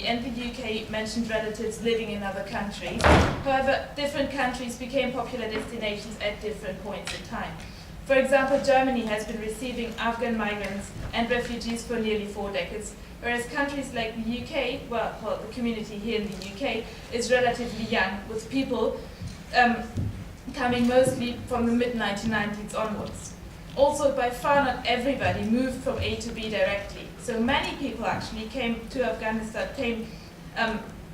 and the UK mentioned relatives living in other countries. However, different countries became popular destinations at different points in time. For example, Germany has been receiving Afghan migrants and refugees for nearly 4 decades, whereas countries like the UK, well, the community here in the UK is relatively young, with people coming mostly from the mid-1990s onwards. Also, by far not everybody moved from A to B directly. So many people actually came to Afghanistan,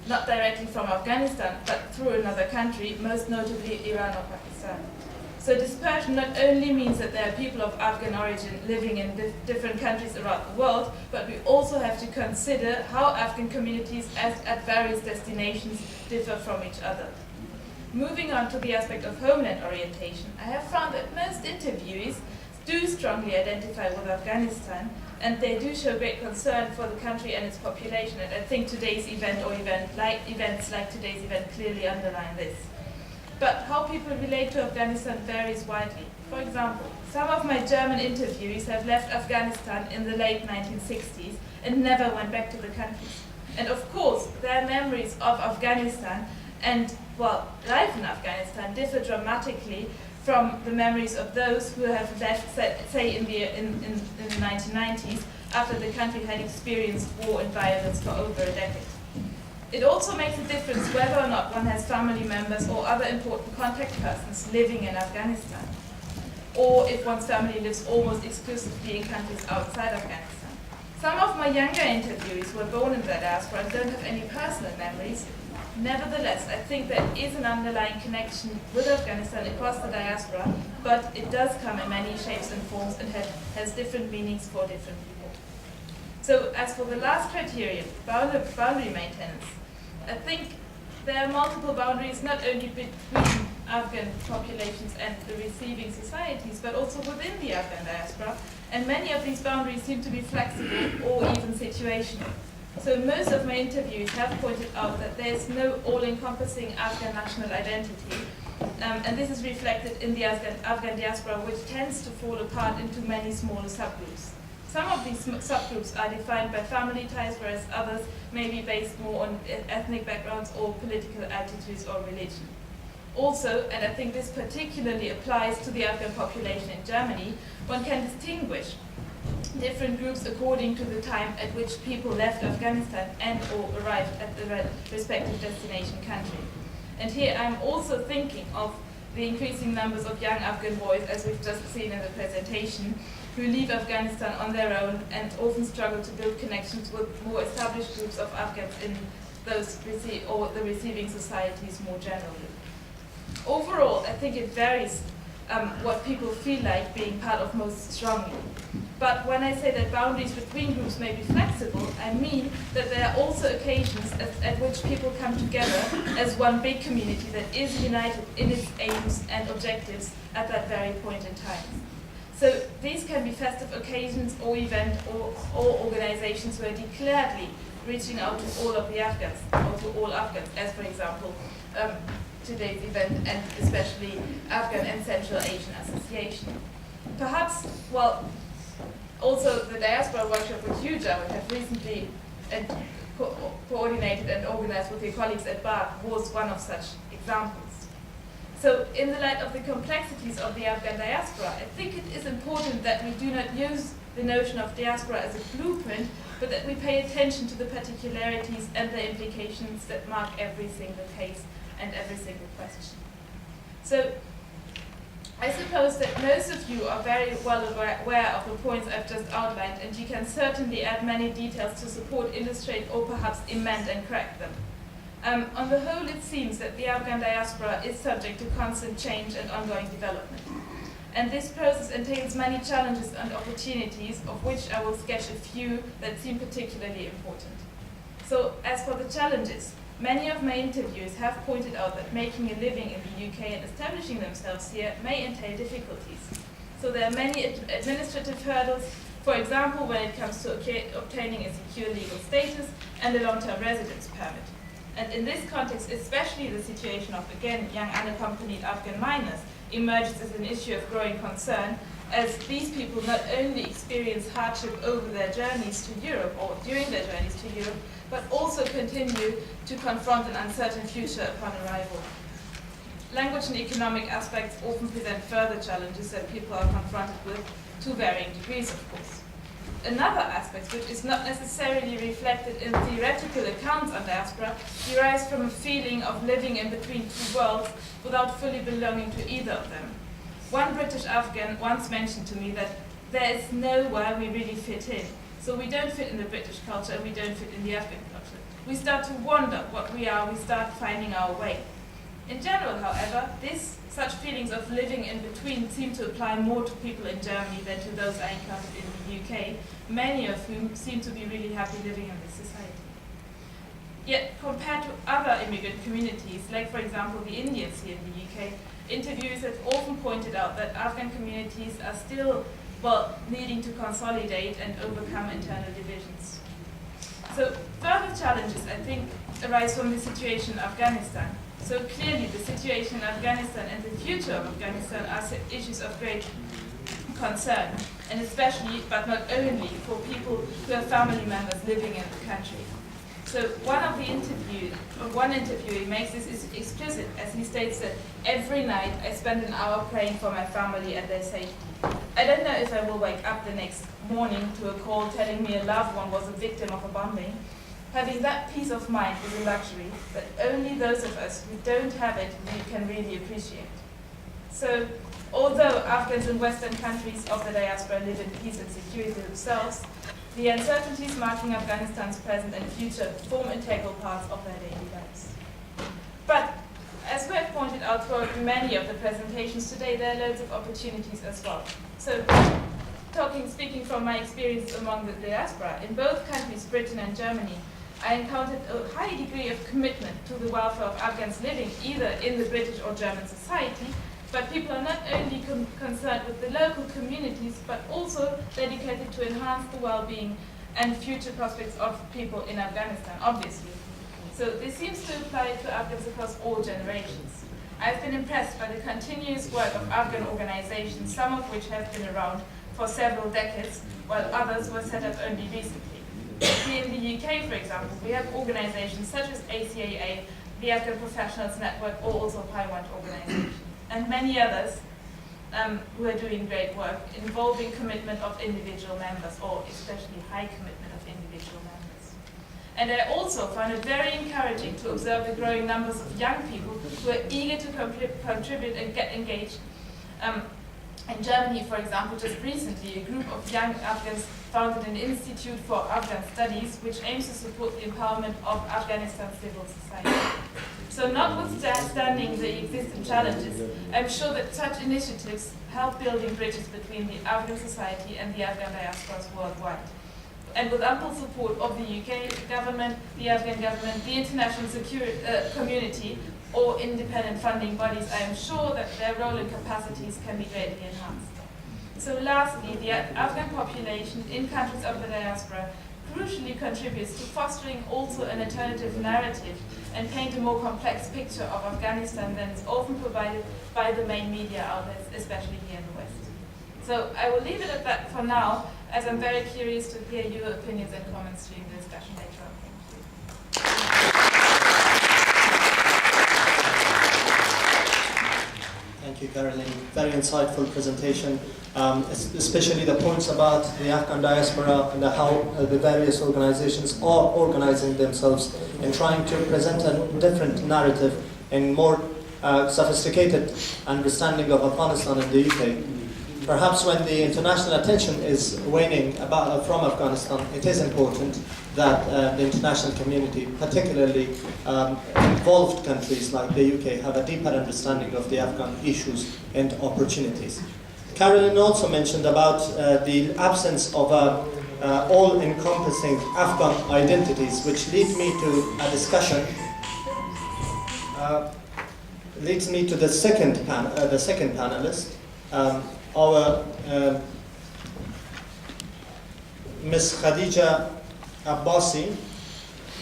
not directly from Afghanistan, but through another country, most notably Iran or Pakistan. So dispersion not only means that there are people of Afghan origin living in different countries around the world, but we also have to consider how Afghan communities at various destinations differ from each other. Moving on to the aspect of homeland orientation, I have found that most interviewees do strongly identify with Afghanistan, and they do show great concern for the country and its population, and I think today's event or events like today's event clearly underline this. But how people relate to Afghanistan varies widely. For example, some of my German interviewees have left Afghanistan in the late 1960s and never went back to the country. And of course, their memories of Afghanistan and, well, life in Afghanistan differ dramatically from the memories of those who have left, say, in the 1990s, after the country had experienced war and violence for over a decade. It also makes a difference whether or not one has family members or other important contact persons living in Afghanistan, or if one's family lives almost exclusively in countries outside Afghanistan. Some of my younger interviewees were born in the diaspora and don't have any personal memories. Nevertheless, I think there is an underlying connection with Afghanistan across the diaspora, but it does come in many shapes and forms and has different meanings for different people. So as for the last criterion, boundary maintenance, I think there are multiple boundaries not only between Afghan populations and the receiving societies, but also within the Afghan diaspora, and many of these boundaries seem to be flexible or even situational. So most of my interviews have pointed out that there's no all-encompassing Afghan national identity, and this is reflected in the Afghan diaspora, which tends to fall apart into many smaller subgroups. Some of these subgroups are defined by family ties, whereas others may be based more on ethnic backgrounds or political attitudes or religion. Also, and I think this particularly applies to the Afghan population in Germany, one can distinguish different groups according to the time at which people left Afghanistan and or arrived at the respective destination country. And here I'm also thinking of the increasing numbers of young Afghan boys, as we've just seen in the presentation, who leave Afghanistan on their own and often struggle to build connections with more established groups of Afghans in those the receiving societies more generally. Overall, I think it varies what people feel like being part of most strongly. But when I say that boundaries between groups may be flexible, I mean that there are also occasions at which people come together as one big community that is united in its aims and objectives at that very point in time. So these can be festive occasions or events or organizations who are declaredly reaching out to all of the Afghans, or to all Afghans, as for example, today's event, and especially Afghan and Central Asian Association. Perhaps, well, also the diaspora workshop which you, Jared, have recently coordinated and organized with your colleagues at BARC was one of such examples. So in the light of the complexities of the Afghan diaspora, I think it is important that we do not use the notion of diaspora as a blueprint, but that we pay attention to the particularities and the implications that mark every single case and every single question. So I suppose that most of you are very well aware of the points I've just outlined, and you can certainly add many details to support, illustrate, or perhaps amend and correct them. On the whole, it seems that the Afghan diaspora is subject to constant change and ongoing development. And this process entails many challenges and opportunities, of which I will sketch a few that seem particularly important. So, as for the challenges, many of my interviews have pointed out that making a living in the UK and establishing themselves here may entail difficulties. So there are many administrative hurdles, for example, when it comes to obtaining a secure legal status and a long-term residence permit. And in this context, especially the situation of, again, young unaccompanied Afghan minors emerges as an issue of growing concern, as these people not only experience hardship over their journeys to Europe or during their journeys to Europe, but also continue to confront an uncertain future upon arrival. Language and economic aspects often present further challenges that people are confronted with, to varying degrees, of course. Another aspect, which is not necessarily reflected in theoretical accounts on diaspora, derives from a feeling of living in between two worlds without fully belonging to either of them. One British Afghan once mentioned to me that there is nowhere we really fit in. So we don't fit in the British culture and we don't fit in the Afghan culture. We start to wonder what we are, we start finding our way. In general, however, such feelings of living in between seem to apply more to people in Germany than to those I encountered in the UK, many of whom seem to be really happy living in this society. Yet, compared to other immigrant communities, like for example the Indians here in the UK, interviewers have often pointed out that Afghan communities are still, needing to consolidate and overcome internal divisions. So, further challenges, I think, arise from the situation in Afghanistan. So clearly the situation in Afghanistan and the future of Afghanistan are issues of great concern, and especially, but not only, for people who have family members living in the country. So one interviewee makes this explicit as he states that every night I spend an hour praying for my family and their safety. I don't know if I will wake up the next morning to a call telling me a loved one was a victim of a bombing. Having that peace of mind is a luxury that only those of us who don't have it can really appreciate. So, although Afghans in Western countries of the diaspora live in peace and security themselves, the uncertainties marking Afghanistan's present and future form integral parts of their daily lives. But, as we have pointed out throughout many of the presentations today, there are loads of opportunities as well. So, speaking from my experience among the diaspora, in both countries, Britain and Germany, I encountered a high degree of commitment to the welfare of Afghans living either in the British or German society, but people are not only concerned with the local communities, but also dedicated to enhance the well-being and future prospects of people in Afghanistan, obviously. So this seems to apply to Afghans across all generations. I've been impressed by the continuous work of Afghan organizations, some of which have been around for several decades, while others were set up only recently. Here in the UK, for example, we have organizations such as ACAA, the Afghan Professionals Network, or also Paiwant organization, and many others who are doing great work involving commitment of individual members, or especially high commitment of individual members. And I also found it very encouraging to observe the growing numbers of young people who are eager to contribute and get engaged. In Germany, for example, just recently, a group of young Afghans founded an Institute for Afghan Studies, which aims to support the empowerment of Afghanistan's civil society. So notwithstanding the existing challenges, I'm sure that such initiatives help building bridges between the Afghan society and the Afghan diasporas worldwide. And with ample support of the UK government, the Afghan government, the international community, or independent funding bodies, I am sure that their role and capacities can be greatly enhanced. So lastly, the Afghan population in countries of the diaspora crucially contributes to fostering also an alternative narrative and paint a more complex picture of Afghanistan than is often provided by the main media outlets, especially here in the West. So I will leave it at that for now, as I'm very curious to hear your opinions and comments during the discussion later on. Thank you, Caroline. Very insightful presentation, especially the points about the Afghan diaspora and how the various organizations are organizing themselves and trying to present a different narrative and more sophisticated understanding of Afghanistan in the UK. Perhaps when the international attention is waning from Afghanistan, it is important that the international community, particularly involved countries like the UK, have a deeper understanding of the Afghan issues and opportunities. Carolyn also mentioned about the absence of all-encompassing Afghan identities, which lead me to a discussion. Leads me to the second panelist. Our Ms. Khadija Abbasi,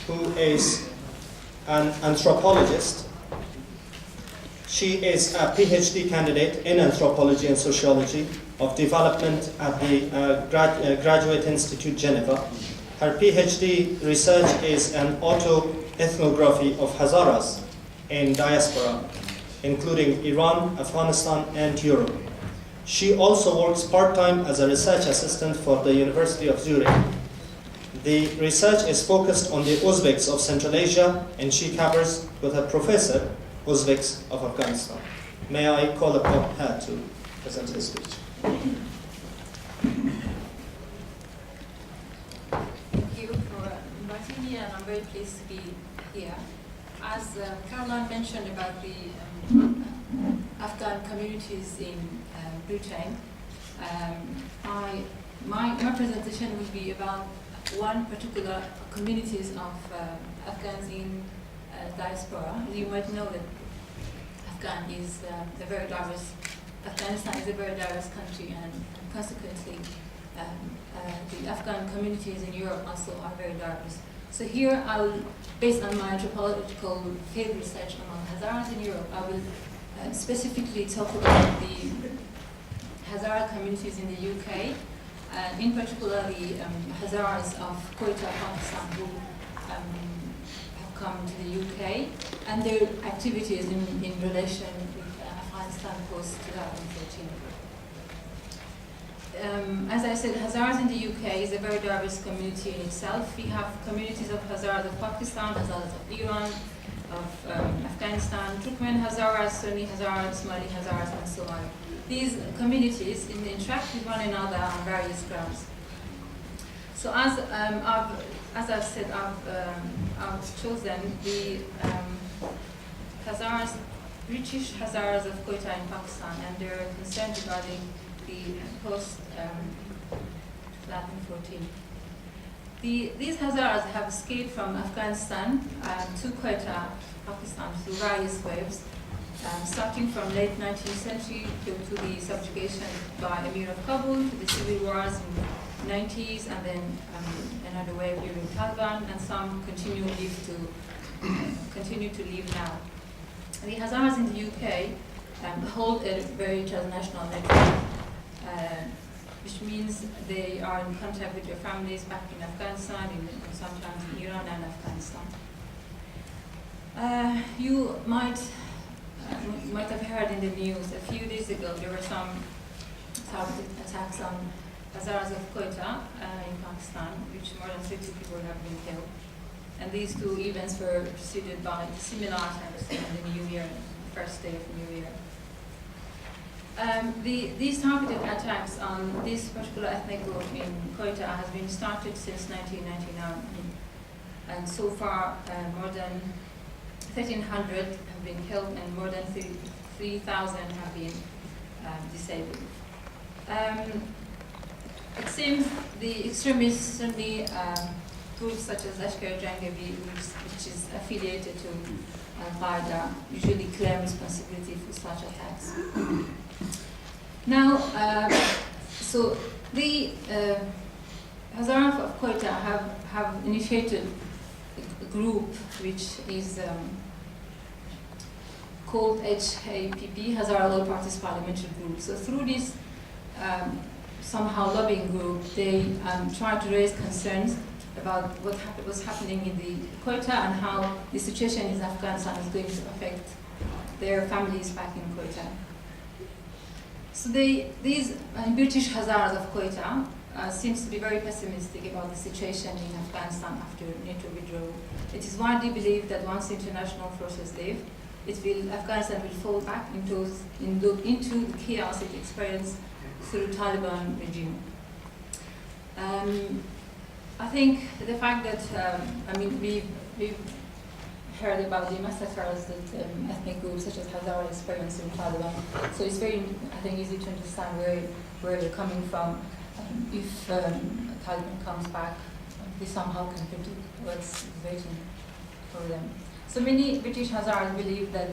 who is an anthropologist. She is a PhD candidate in anthropology and sociology of development at the Graduate Institute Geneva. Her PhD research is an autoethnography of Hazaras in diaspora, including Iran, Afghanistan, and Europe. She also works part-time as a research assistant for the University of Zurich. The research is focused on the Uzbeks of Central Asia, and she covers, with a professor, Uzbeks of Afghanistan. May I call upon her to present her speech? Thank you for inviting me, and I'm very pleased to be here. As Caroline mentioned about the Afghan communities in Britain, my presentation will be about one particular communities of Afghans in diaspora. You might know that Afghanistan is a very diverse country, and consequently the Afghan communities in Europe also are very diverse. So here I will, based on my anthropological field research among Hazaras in Europe, I will specifically talk about the Hazara communities in the UK, in particular the Hazaras of Quetta, Pakistan, who have come to the UK, and their activities in relation with Afghanistan post-2013. As I said, Hazaras in the UK is a very diverse community in itself. We have communities of Hazaras of Pakistan, Hazaras of Iran, of Afghanistan, Turkmen Hazaras, Sunni Hazaras, Somali Hazaras, and so on. These communities interact with one another on various grounds. So as I've said, I've chosen the Hazaras, British Hazaras of Quetta in Pakistan, and their concern regarding the post-2014. These Hazaras have escaped from Afghanistan to Quetta, Pakistan, through various waves, starting from late 19th century to the subjugation by Emir of Kabul, to the civil wars in the 90s, and then another wave during Taliban, and some continue to live now. The Hazaras in the UK hold a very transnational network, which means they are in contact with their families back in Afghanistan, and sometimes in Iran and Afghanistan. You might have heard in the news a few days ago there were some targeted attacks on Hazaras of Quetta in Pakistan, which more than 50 people have been killed. And these two events were preceded by similar attacks on the New Year, the first day of the New Year. These targeted attacks on this particular ethnic group in Quetta has been started since 1999, and so far more than 1,300 have been killed and more than 3,000 have been disabled. It seems the extremist Sunni groups such as Lashkar-e-Jangari, which is affiliated to Al-Qaeda, usually claim responsibility for such attacks. Now, so the Hazaras of Quetta have initiated a group which is called HAPP, Hazara All Parties Parliamentary Group. So through this somehow lobbying group, they try to raise concerns about what's happening in the Quetta and how the situation in Afghanistan is going to affect their families back in Quetta. So these British Hazaras of Quetta seems to be very pessimistic about the situation in Afghanistan after NATO withdrawal. It is widely believed that once international forces leave, Afghanistan will fall back into the chaos it experienced through Taliban regime. I think the fact that we've heard about the massacres that ethnic groups such as Hazara experienced in Taliban, so it's very, I think, easy to understand where they're coming from. If Taliban comes back, they somehow can predict what's waiting for them. So many British Hazaras believe that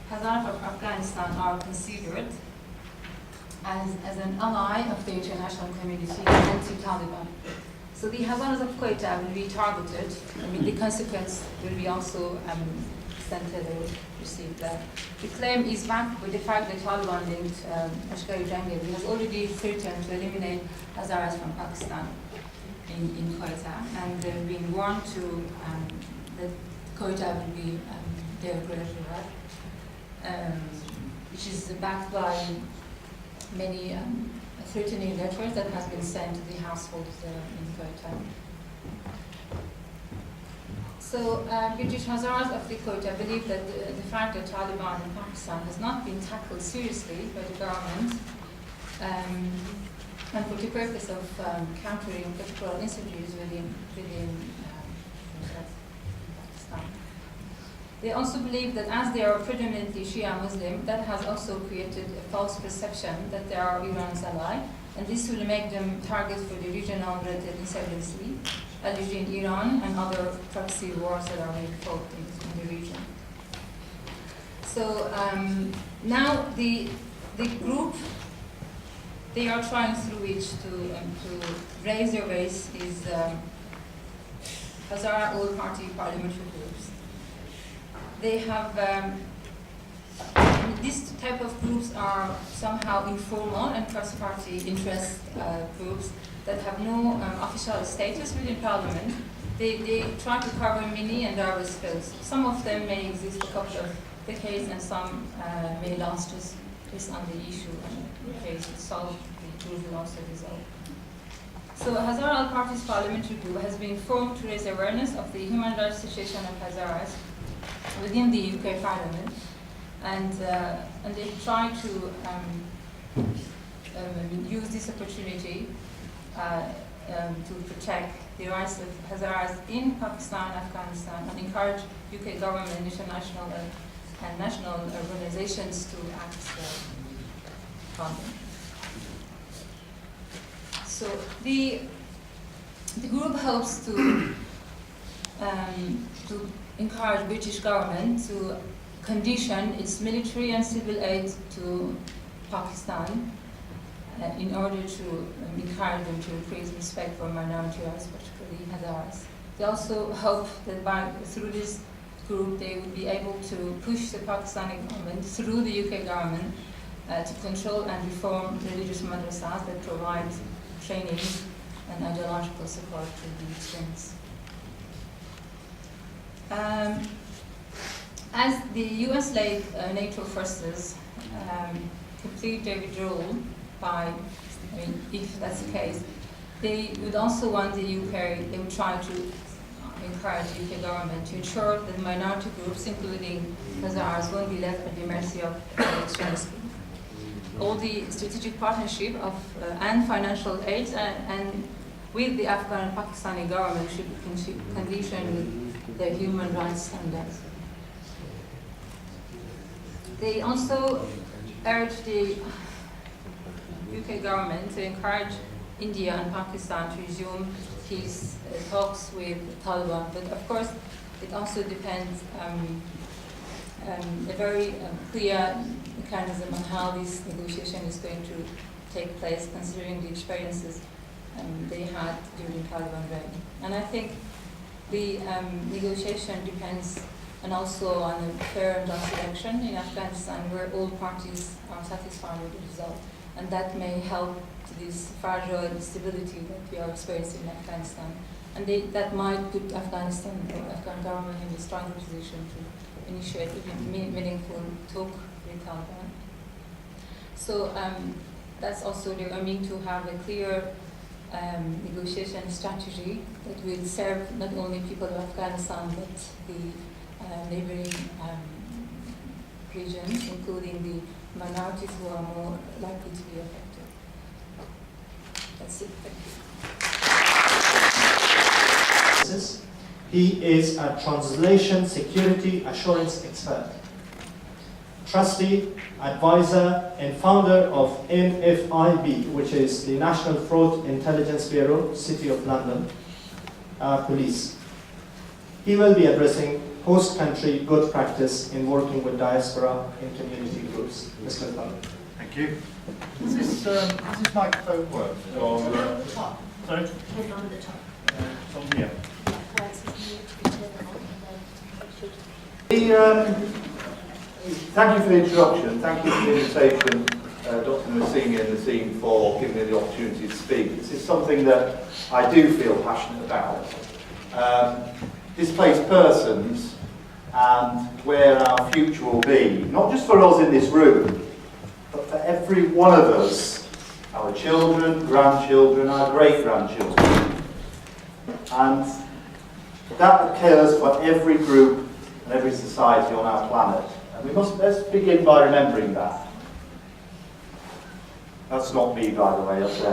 Hazaras of Afghanistan are considered as an ally of the international community anti-Taliban. So the Hazaras of Quetta will be targeted. The consequence will be also center they would receive that. The claim is backed with the fact that Taliban-linked Ashkari Jangari has already threatened to eliminate Hazaras from Pakistan in Quetta, and they've been warned to that Quetta will be their territory, which is backed by many threatening letters that has been sent to the households in Quetta. So British Hazaras of the Quetta believe that the fact that Taliban in Pakistan has not been tackled seriously by the government, and for the purpose of countering political insurgencies within Pakistan. They also believe that as they are predominantly Shia Muslim, that has also created a false perception that they are Iran's ally, and this will make them targets for the regional related insurgency, alleged in Iran and other proxy wars that are being fought in the region. So now the group they are trying through which to raise their base is Hazara all-party parliamentary groups. They have these type of groups are somehow informal and cross-party interest groups that have no official status within parliament. They try to cover many and diverse fields. Some of them may exist a couple of decades, and some may last just on the issue and the case itself, the group will also dissolve. So Hazara Al-Party's parliamentary group has been formed to raise awareness of the human rights situation of Hazaras within the UK Parliament, and they try to use this opportunity to protect the rights of Hazaras in Pakistan, Afghanistan, and encourage UK government, international and national organizations to act on them. So the group hopes to encourage British government to condition its military and civil aid to Pakistan in order to encourage them to increase respect for minority rights, particularly Hazaras. They also hope that through this group they would be able to push the Pakistani government through the UK government to control and reform religious madrasas that provide training and ideological support to the extremists. As the US-led NATO forces complete their withdrawal if that's the case, they would also want the UK, they would try to encourage the UK government to ensure that minority groups, including Hazaras, won't be left at the mercy of extremists. All the strategic partnership and financial aid and with the Afghan and Pakistani government should be conditioned with their human rights standards. They also urge the UK government to encourage India and Pakistan to resume peace talks with the Taliban, but of course it also depends a very clear mechanism on how this negotiation is going to take place, considering the experiences they had during Taliban reign. And I think the negotiation depends and also on a fair and just election in Afghanistan, where all parties are satisfied with the result. And that may help to this fragile stability that we are experiencing in Afghanistan. And that might put Afghanistan, the Afghan government, in a stronger position to initiate meaningful talk with Taliban. So that's also they're aiming to have a clear negotiation strategy that will serve not only people of Afghanistan but the neighboring regions, including the minorities who are more likely to be affected. That's it. Thank you. He is a translation security assurance expert, trustee, advisor, and founder of NFIB, which is the National Fraud Intelligence Bureau, City of London Police. He will be addressing host country good practice in working with diaspora and community groups. Mr. Khalid. Thank you. Does this microphone work? Or, sorry? It's on the top. It's on here. We Thank you for the introduction. Thank you for the invitation, Dr. Nassini and Nassim, for giving me the opportunity to speak. This is something that I do feel passionate about. Displaced persons and where our future will be, not just for us in this room, but for every one of us, our children, grandchildren, our great-grandchildren. And that occurs for every group and every society on our planet. And let's begin by remembering that. That's not me, by the way, up there.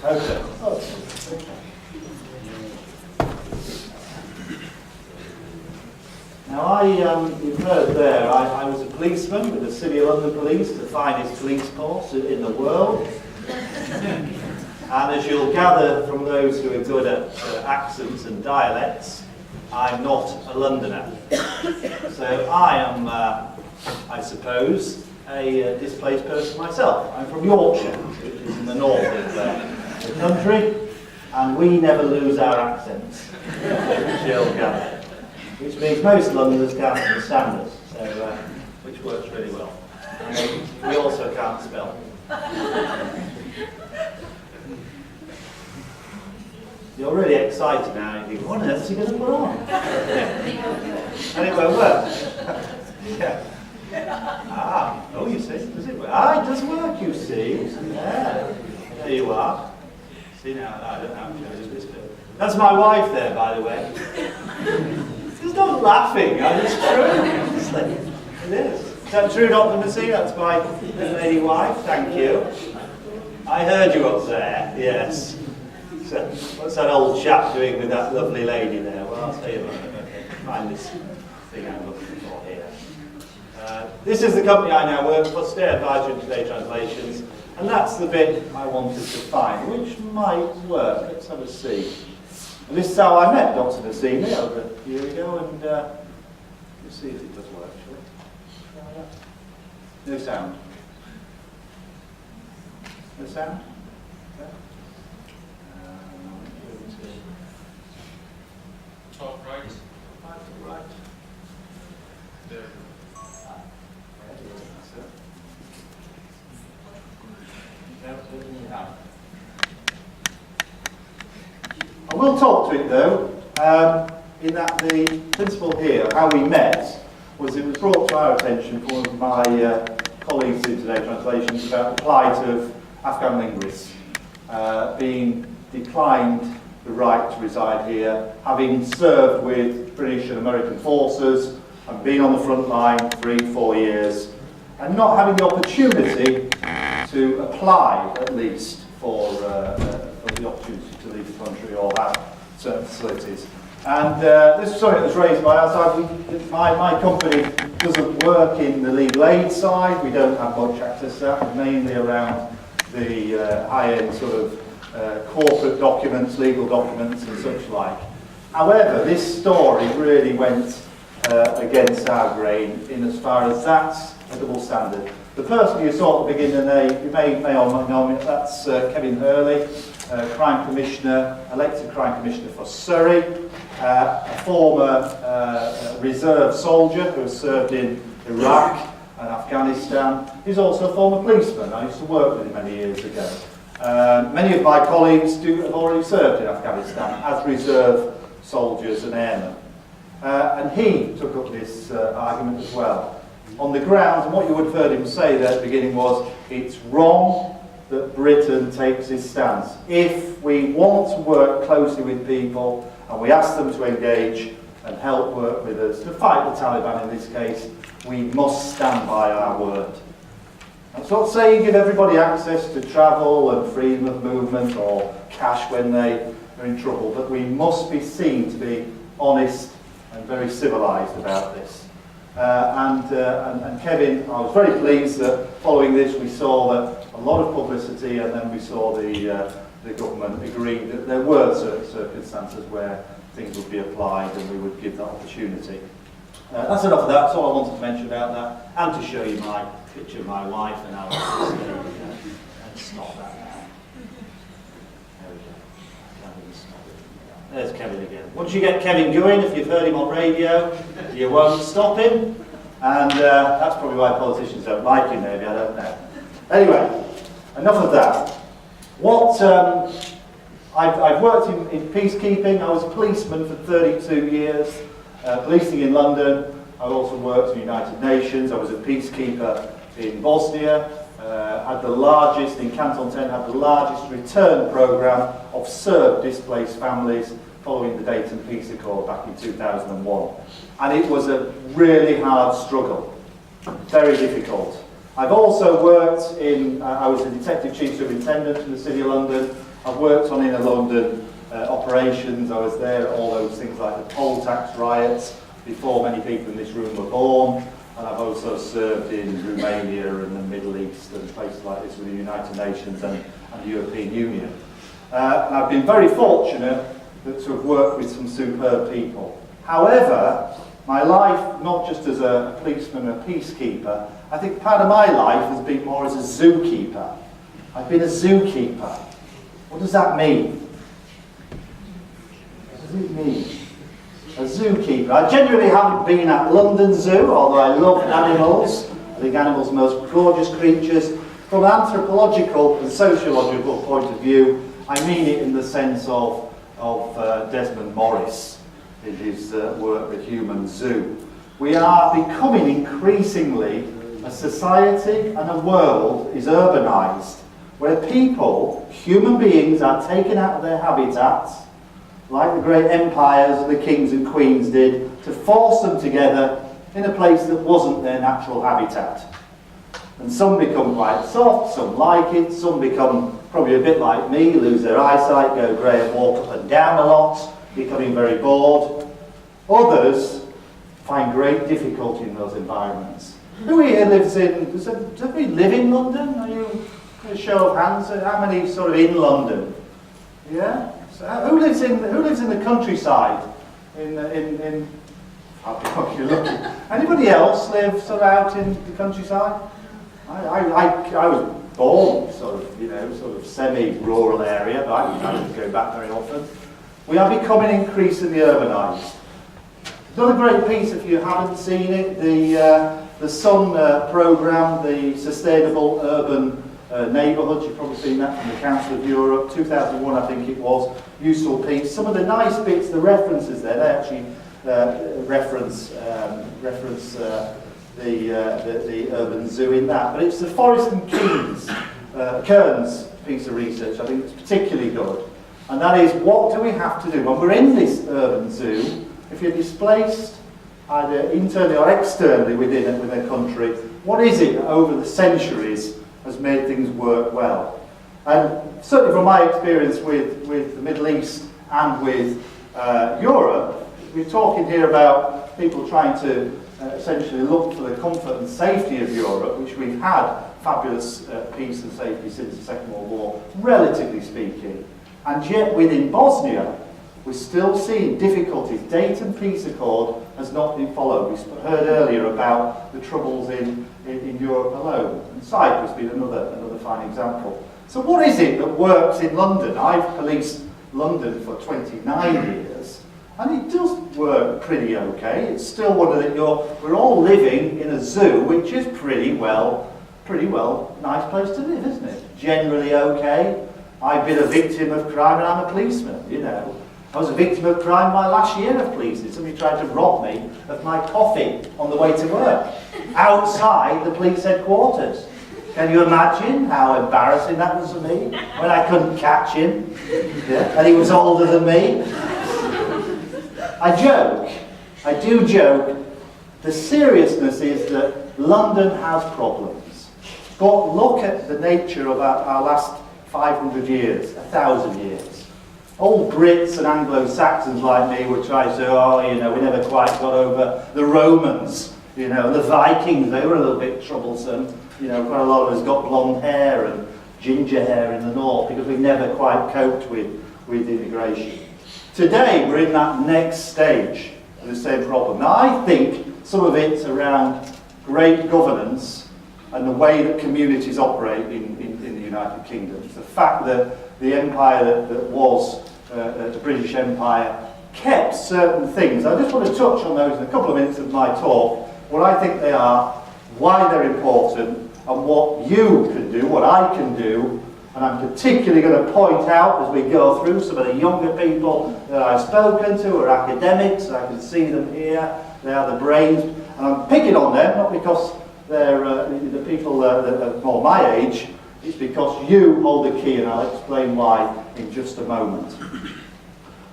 That's, okay. Now, you've heard there, I was a policeman with the City of London Police, the finest police force in the world. And as you'll gather from those who are good at accents and dialects, I'm not a Londoner. So I am, I suppose, a displaced person myself. I'm from Yorkshire, which is in the north of the country, and we never lose our accents, which you'll gather. Which means most Londoners can't understand us, so, which works really well. We also can't spell. You're really excited now, and you think, what on earth is he going to put on? And it won't work. Yeah. Ah, oh, you see, does it work? Ah, it does work, you see. Yeah. There you are. See now, I don't know, this bit. That's my wife there, by the way. She's not laughing, it's true. It is. Is that true, Dr. Massey? That's my lady wife, thank you. I heard you up there, yes. So, what's that old chap doing with that lovely lady there? Well, I'll tell you about it. Okay, find this thing I'm looking for here. This is the company I now work for, Stay Advisory and Today Translations, and that's the bit I wanted to find, which might work. Let's have a see. And this is how I met Dr. Nassini over a year ago, and let's see if it does work, shall we? No sound. No sound? Okay. Top right. Right. There. I will talk to it though, in that the principle here, how we met, was it was brought to our attention from one of my colleagues in Today Translations about the plight of Afghan linguists being declined the right to reside here, having served with British and American forces and been on the front line 3-4 years, and not having the opportunity to apply at least for the opportunity to leave the country or have certain facilities. And this was something that was raised by our side. My company doesn't work in the legal aid side. We don't have much access to that, mainly around the high-end sort of corporate documents, legal documents and such like. However, this story really went against our grain in as far as that's a double standard. The person you saw at the beginning, you may or may not know him, that's Kevin Hurley, Crime Commissioner, elected Crime Commissioner for Surrey, a former reserve soldier who has served in Iraq and Afghanistan. He's also a former policeman. I used to work with him many years ago. Many of my colleagues have already served in Afghanistan as reserve soldiers and airmen. And he took up this argument as well. On the grounds, and what you would have heard him say there at the beginning was, it's wrong that Britain takes this stance. If we want to work closely with people, and we ask them to engage and help work with us, to fight the Taliban in this case, we must stand by our word. That's not saying give everybody access to travel and freedom of movement or cash when they are in trouble, but we must be seen to be honest and very civilised about this. And Kevin, I was very pleased that following this we saw that a lot of publicity, and then we saw the government agreeing that there were certain circumstances where things would be applied and we would give that opportunity. That's enough of that. That's all I wanted to mention about that, and to show you my picture of my wife and our sister. And stop that now. There we go. There's Kevin again. Once you get Kevin going, if you've heard him on radio, you won't stop him. And that's probably why politicians don't like him, maybe, I don't know. Anyway, enough of that. What I've worked in peacekeeping. I was a policeman for 32 years, policing in London. I've also worked in the United Nations. I was a peacekeeper in Bosnia. Had the largest, in Canton 10, had the largest return programme of Serb displaced families following the Dayton Peace Accord back in 2001. And it was a really hard struggle, very difficult. I've also worked in, I was a Detective Chief Superintendent in the City of London. I've worked on inner London operations. I was there at all those things like the poll tax riots before many people in this room were born. And I've also served in Romania and the Middle East and places like this with the United Nations and the European Union. And I've been very fortunate to have worked with some superb people. However, my life, not just as a policeman and a peacekeeper, I think part of my life has been more as a zookeeper. I've been a zookeeper. What does that mean? What does it mean? A zookeeper. I genuinely haven't been at London Zoo, although I love animals. I think animals are the most gorgeous creatures. From an anthropological and sociological point of view, I mean it in the sense of Desmond Morris in his work, The Human Zoo. We are becoming increasingly a society and a world is urbanised, where people, human beings, are taken out of their habitats, like the great empires and the kings and queens did, to force them together in a place that wasn't their natural habitat. And some become quite soft, some like it, some become probably a bit like me, lose their eyesight, go grey and walk up and down a lot, becoming very bored. Others find great difficulty in those environments. Who here lives in, does we live in London? Are you, a show of hands, how many sort of in London? Yeah? So who lives in the countryside? You're lucky. Anybody else live sort of out in the countryside? I was born sort of semi-rural area, but I don't go back very often. We are becoming increasingly urbanised. Another great piece, if you haven't seen it, the Sun programme, the Sustainable Urban Neighbourhoods. You've probably seen that from the Council of Europe, 2001 I think it was. Useful piece. Some of the nice bits, the references there, they actually reference the urban zoo in that. But it's the Forrest and Kearns piece of research I think it's particularly good. And that is, what do we have to do when we're in this urban zoo? If you're displaced either internally or externally within a country, what is it that over the centuries has made things work well? And certainly from my experience with the Middle East and with Europe, we're talking here about people trying to essentially look for the comfort and safety of Europe, which we've had fabulous peace and safety since the Second World War, relatively speaking. And yet within Bosnia, we're still seeing difficulties. Dayton Peace Accord has not been followed. We heard earlier about the troubles in Europe alone. And Cyprus being another fine example. So what is it that works in London? I've policed London for 29 years, and it does work pretty okay. It's still one of the, we're all living in a zoo, which is pretty well, nice place to live, isn't it? Generally okay. I've been a victim of crime and I'm a policeman, you know. I was a victim of crime my last year of policing. Somebody tried to rob me of my coffee on the way to work, outside the police headquarters. Can you imagine how embarrassing that was for me when I couldn't catch him? Yeah? And he was older than me. I joke, I do joke. The seriousness is that London has problems. But look at the nature of our last 500 years, 1,000 years. Old Brits and Anglo-Saxons like me would try to say, we never quite got over the Romans, the Vikings, they were a little bit troublesome. Quite a lot of us got blonde hair and ginger hair in the north because we never quite coped with immigration. Today, we're in that next stage of the same problem. Now, I think some of it's around great governance and the way that communities operate in the United Kingdom. The fact that the empire that was the British Empire, kept certain things. I just want to touch on those in a couple of minutes of my talk, what I think they are, why they're important, and what you can do, what I can do. And I'm particularly going to point out, as we go through, some of the younger people that I've spoken to are academics. I can see them here. They are the brains. And I'm picking on them, not because they're the people that are more my age. It's because you hold the key, and I'll explain why in just a moment.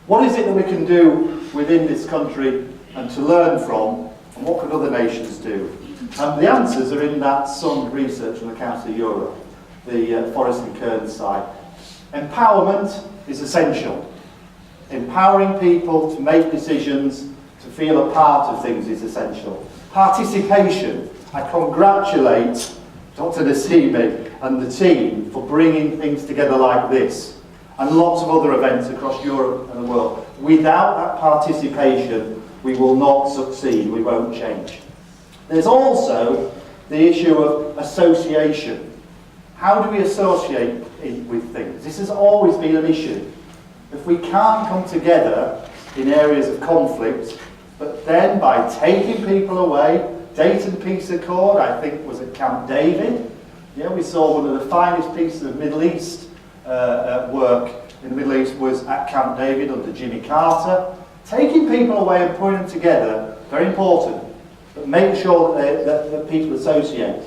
What is it that we can do within this country and to learn from, and what could other nations do? And the answers are in that Sun research on the Council of Europe, the Forest and Cairns side. Empowerment is essential. Empowering people to make decisions, to feel a part of things is essential. Participation. I congratulate Dr. Nasimi and the team for bringing things together like this and lots of other events across Europe and the world. Without that participation, we will not succeed, we won't change. There's also the issue of association. How do we associate with things? This has always been an issue. If we can't come together in areas of conflict, but then by taking people away, Dayton Peace Accord, I think, was at Camp David. Yeah, we saw one of the finest pieces of Middle East work in the Middle East was at Camp David under Jimmy Carter. Taking people away and putting them together, very important, but make sure that people associate.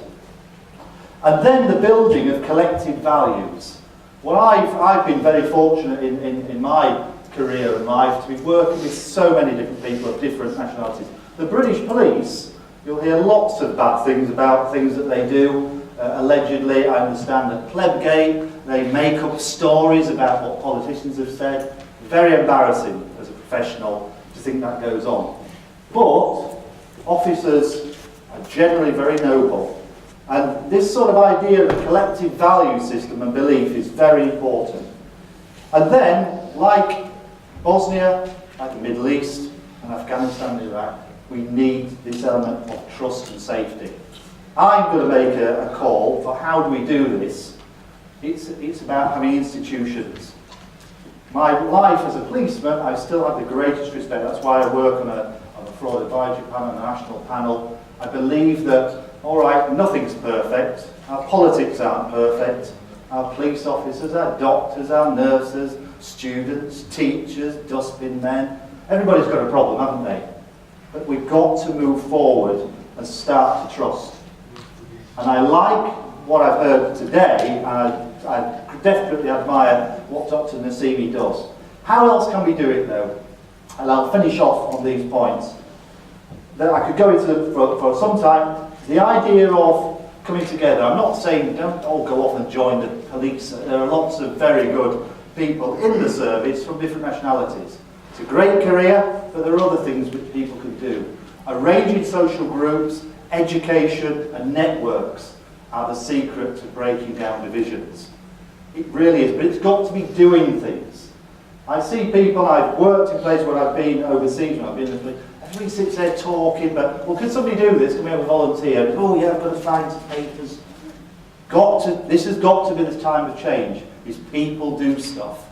And then the building of collective values. Well, I've been very fortunate in my career and life to be working with so many different people of different nationalities. The British police, you'll hear lots of bad things about things that they do. Allegedly, I understand at Plebgate, they make up stories about what politicians have said. Very embarrassing as a professional to think that goes on. But officers are generally very noble. And this sort of idea of a collective value system and belief is very important. And then, like Bosnia, like the Middle East, and Afghanistan and Iraq, we need this element of trust and safety. I'm going to make a call for how do we do this. It's about having institutions. My life as a policeman, I still have the greatest respect. That's why I work on a fraud advisory panel, on a national panel. I believe that, all right, nothing's perfect. Our politics aren't perfect. Our police officers, our doctors, our nurses, students, teachers, dustbin men. Everybody's got a problem, haven't they? But we've got to move forward and start to trust. And I like what I've heard today, and I definitely admire what Dr. Nasimi does. How else can we do it, though? And I'll finish off on these points. That I could go into for some time. The idea of coming together. I'm not saying don't all go off and join the police. There are lots of very good people in the service from different nationalities. It's a great career, but there are other things which people can do. Arranging social groups, education and networks are the secret to breaking down divisions. It really is, but it's got to be doing things. I see people, I've worked in places where I've been overseas, when I've been in Italy, everybody sits there talking, but, well, can somebody do this? Can we have a volunteer? Oh yeah, I've got to find some papers. This has got to be the time of change, is people do stuff.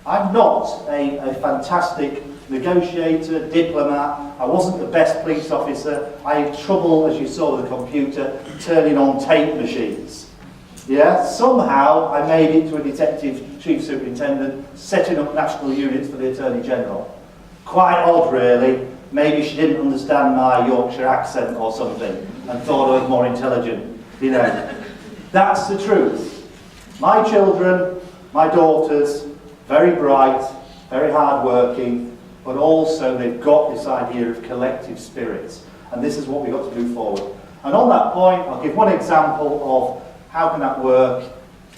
I'm not a fantastic negotiator, diplomat. I wasn't the best police officer. I had trouble, as you saw with the computer, turning on tape machines. Yeah, somehow I made it to a detective chief superintendent, setting up national units for the Attorney General. Quite odd, really. Maybe she didn't understand my Yorkshire accent or something and thought I was more intelligent, you know. That's the truth. My children, my daughters, very bright, very hard-working, but also they've got this idea of collective spirits. And this is what we've got to move forward. And on that point, I'll give one example of how can that work.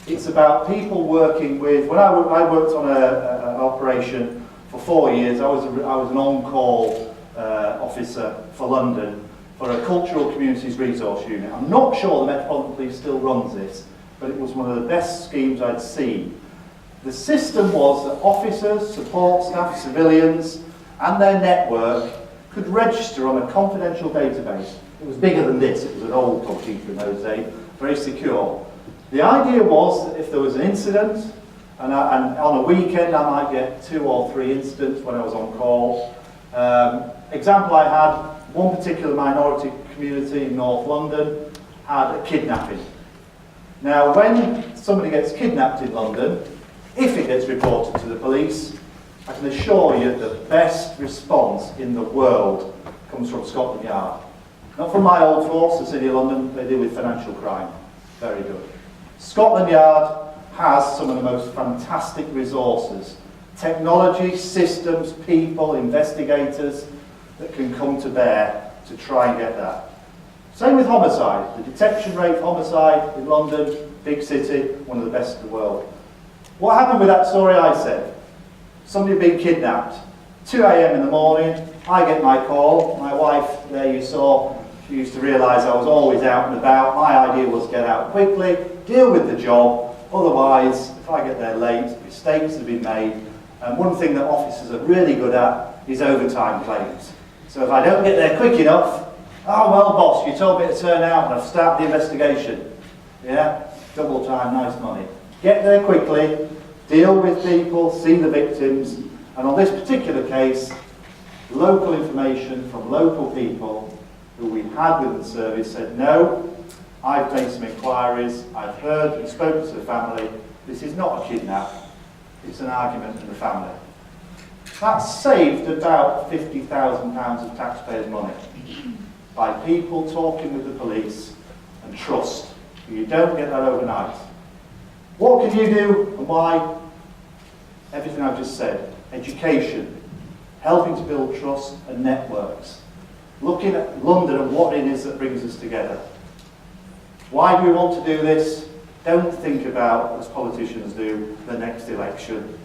It's about people working with, when I worked on an operation for 4 years, I was an on-call officer for London for a cultural communities resource unit. I'm not sure the Metropolitan Police still runs this, but it was one of the best schemes I'd seen. The system was that officers, support staff, civilians, and their network could register on a confidential database. It was bigger than this, it was an old computer in those days, very secure. The idea was that if there was an incident, and on a weekend I might get 2 or 3 incidents when I was on call. Example I had, one particular minority community in North London had a kidnapping. Now when somebody gets kidnapped in London, if it gets reported to the police, I can assure you the best response in the world comes from Scotland Yard. Not from my old force, the City of London, they deal with financial crime. Very good. Scotland Yard has some of the most fantastic resources. Technology, systems, people, investigators that can come to bear to try and get that. Same with homicide. The detection rate for homicide in London, big city, one of the best in the world. What happened with that story I said? Somebody had been kidnapped. 2 a.m. in the morning, I get my call. My wife, there you saw, she used to realise I was always out and about. My idea was get out quickly, deal with the job. Otherwise, if I get there late, mistakes have been made. And one thing that officers are really good at is overtime claims. So if I don't get there quick enough, oh well boss, you told me to turn out and I've started the investigation. Yeah, double time, nice money. Get there quickly, deal with people, see the victims, and on this particular case, local information from local people who we had within the service said, no, I've made some inquiries, I've heard and spoken to the family, this is not a kidnap, it's an argument in the family. That saved about £50,000 of taxpayers' money by people talking with the police and trust. You don't get that overnight. What can you do and why? Everything I've just said. Education, helping to build trust and networks, looking at London and what it is that brings us together. Why do we want to do this? Don't think about, as politicians do, the next election.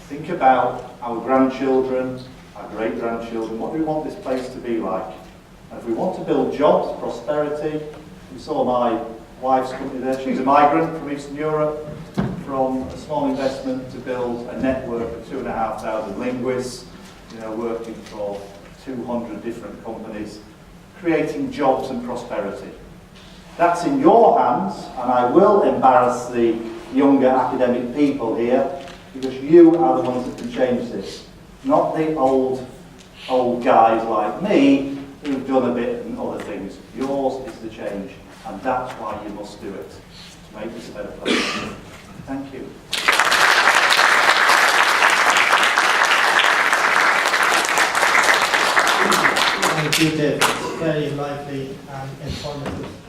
Think about our grandchildren, our great-grandchildren. What do we want this place to be like? And if we want to build jobs, prosperity, you saw my wife's company there. She's a migrant from Eastern Europe, from a small investment to build a network of 2,500 linguists, working for 200 different companies, creating jobs and prosperity. That's in your hands, and I will embarrass the younger academic people here, because you are the ones that can change this, not the old guys like me who've done a bit and other things. Yours is the change, and that's why you must do it, to make this a better place. Thank you. Thank you, Dave. Very lively and informative.